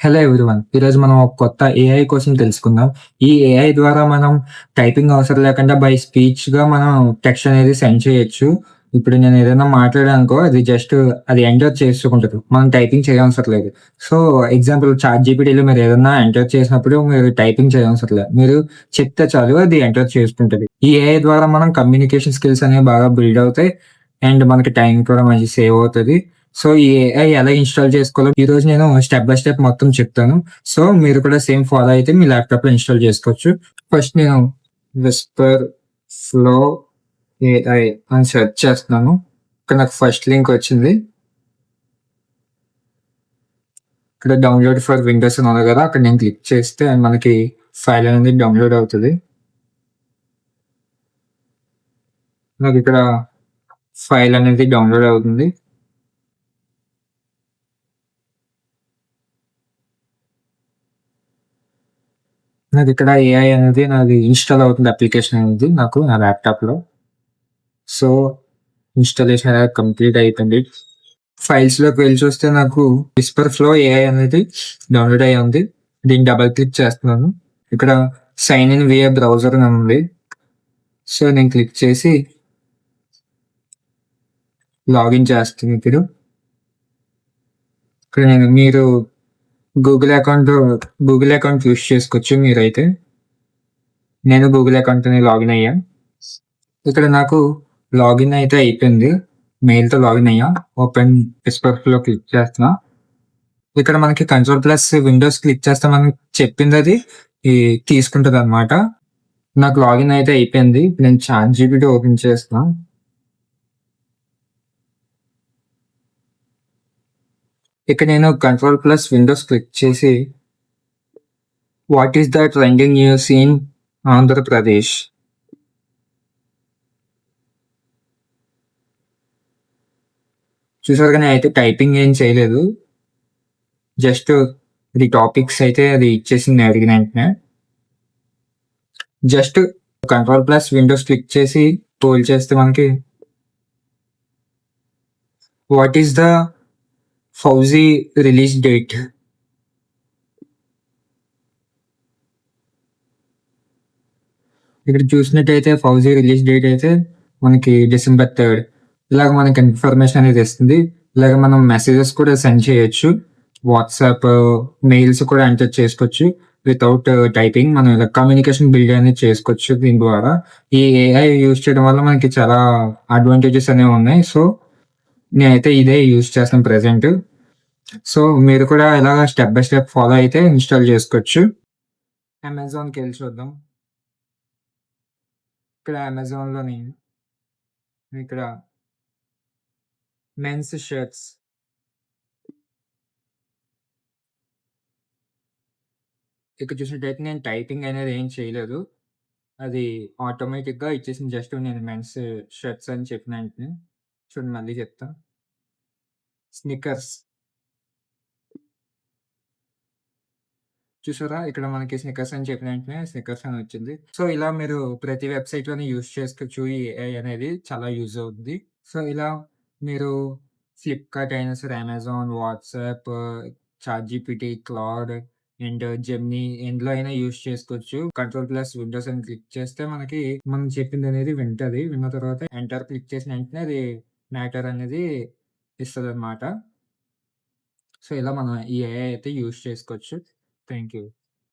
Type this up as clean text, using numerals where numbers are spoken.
Hello everyone. ఈరోజు మనం ఒక కొత్త ఏఐ కోసం తెలుసుకుందాం. ఈ ఏఐ ద్వారా మనం టైపింగ్ అవసరం లేకుండా బై స్పీచ్‌గా మనం టెక్స్ట్ అనేది సెండ్ చేయొచ్చు. ఇప్పుడు నేను ఏదైనా మాట్లాడాననుకో అది జస్ట్ అది ఎంటర్ చేసుకుంటది. మనం టైపింగ్ చేయవసరం లేదు. సో, ఎగ్జాంపుల్ చాట్‌జీపీటీలో మీరు ఏదన్నా ఎంటర్ చేసినప్పుడు మీరు టైపింగ్ చేయవసరం లేదు. మీరు చెప్తే చాలు అది ఎంటర్ చేసుకుంటది. ఈ ఏఐ ద్వారా మనం కమ్యూనికేషన్ స్కిల్స్ అనేవి బాగా బిల్డ్ అవుతాయి. అండ్ మనకి టైం కూడా మంచిగా సేవ్ అవుతది. సో, ఈ ఏఐ ఎలా ఇన్‌స్టాల్ చేసుకోవాలో ఈరోజు నేను స్టెప్ బై స్టెప్ మొత్తం చెప్తాను. సో, మీరు కూడా సేమ్ ఫాలో అయితే మీ ల్యాప్‌టాప్‌లో ఇన్‌స్టాల్ చేసుకోవచ్చు. ఫస్ట్ నేను విస్పర్ ఫ్లో ఏఐ అని సెర్చ్ చేస్తున్నాను. ఇక్కడ నాకు ఫస్ట్ లింక్ వచ్చింది. ఇక్కడ డౌన్‌లోడ్ ఫర్ విండోస్ అని ఉంది కదా! అక్కడ నేను క్లిక్ చేస్తే మనకి ఫైల్ అనేది డౌన్‌లోడ్ అవుతది. నాకిక్కడ ఫైల్ అనేది డౌన్‌లోడ్ అవుతుంది. నాకిక్కడ ఏఐ అనేది నాది ఇన్‌స్టాల్ అవుతుంది అప్లికేషన్ అనేది నాకు నా ల్యాప్‌టాప్‌లో. సో, ఇన్‌స్టాలేషన్ అనేది కంప్లీట్ అయిపోయింది. ఫైల్స్‌లోకి వెళ్లి చూస్తే నాకు విస్పర్ ఫ్లో ఏఐ అనేది డౌన్‌లోడ్ అయ్యి ఉంది. దీన్ని డబుల్ క్లిక్ చేస్తున్నాను. ఇక్కడ సైన్ ఇన్ వియా బ్రౌజర్ అని ఉంది. సో, నేను క్లిక్ చేసి లాగిన్ చేస్తాను ఇప్పుడు. ఇక్కడ మీరు Google account Google account use చేసుకోవచ్చు మీరైతే. నేను గూగుల్ అకౌంట్‌తోనే లాగిన్ అయ్యా. ఇక్కడ నాకు లాగిన్ అయితే అయిపోయింది. మెయిల్‌తో లాగిన్ అయ్యా. ఓపెన్ విస్పర్ ఫ్లో క్లిక్ చేస్తున్నా. ఇక్కడ మనకి కంట్రోల్ ప్లస్ విండోస్ క్లిక్ చేస్తే మనకి చెప్పిందది ఈ తీసుకుంటదనమాట. నాకు లాగిన్ అయితే అయిపోయింది. ఇప్పుడు నేను చాట్‌జీపీటీ ఓపెన్ చేస్తున్నా. ఇక్కడ నేను కంట్రోల్ ప్లస్ విండోస్ క్లిక్ చేసి what is the trending news in Andhra Pradesh? చూసారుగా నేనైతే టైపింగ్ ఏం చేయలేదు. జస్ట్ ఇది టాపిక్స్ అయితే అది ఇచ్చేసింది నేను అడిగిన వెంటనే. Just control plus Windows click చేసి స్క్రోల్ చేస్తే మనకి what is the fauji release date? ఇక్కడ చూసినట్టయితే ఫౌజీ రిలీజ్ డేట్ అయితే మనకి డిసెంబర్ 3. ఇలాగ మనకి ఇన్ఫర్మేషన్ అనేది ఇస్తుంది. ఇలాగ మనం మెసేజెస్ కూడా సెండ్ చేయొచ్చు. వాట్సాప్, మెయిల్స్ కూడా ఎంటర్ చేసుకోవచ్చు. వితౌట్ టైపింగ్ మనం ఇలా కమ్యూనికేషన్ బిల్డ్ అనేది చేసుకోవచ్చు దీని ద్వారా. ఈ ఏఐ యూజ్ చేయడం వల్ల మనకి చాలా అడ్వాంటేజెస్ అనేవి ఉన్నాయి. సో, నేనైతే ఇదే యూజ్ చేస్తాను ప్రెజెంట్. సో, మీరు కూడా ఇలాగ స్టెప్ బై స్టెప్ ఫాలో అయితే ఇన్‌స్టాల్ చేసుకోవచ్చు. అమెజాన్‌కెళ్ళి చూద్దాం. ఇక్కడ అమెజాన్‌లోని ఇక్కడ మెన్స్ షర్ట్స్. ఇక్కడ చూసినట్టయితే నేను టైపింగ్ అనేది ఏం చేయలేదు. అది ఆటోమేటిక్‌గా ఇచ్చేసింది. జస్ట్ నేను మెన్స్ షర్ట్స్ అని చెప్పిన వెంటనే. చూడండి మళ్ళీ చెప్తా. స్నికర్స్. చూసారా? ఇక్కడ మనకి స్నికర్స్ అని చెప్పిన వెంటనే స్నికర్స్ అని వచ్చింది. సో, ఇలా మీరు ప్రతి వెబ్‌సైట్‌లోని యూజ్ చేసుకోవచ్చు. ఈ ఏఐ అనేది చాలా యూజ్ అవుద్ది. సో, ఇలా మీరు ఫ్లిప్‌కార్ట్ అయినా సరే, Amazon, WhatsApp, ChatGPT, Claude and Gemini ఎందులో అయినా యూజ్ చేసుకోవచ్చు. కంట్రోల్ ప్లస్ విండోస్ అని క్లిక్ చేస్తే మనకి మనం చెప్పిందనేది వింటది. విన్న తర్వాత ఎంటర్ క్లిక్ చేసిన వెంటనే అది మ్యాటర్ అనేది ఇస్తదనమాట. సో, ఇలా మనం ఈ ఏఐ అయితే యూజ్ చేసుకోవచ్చు. Thank you.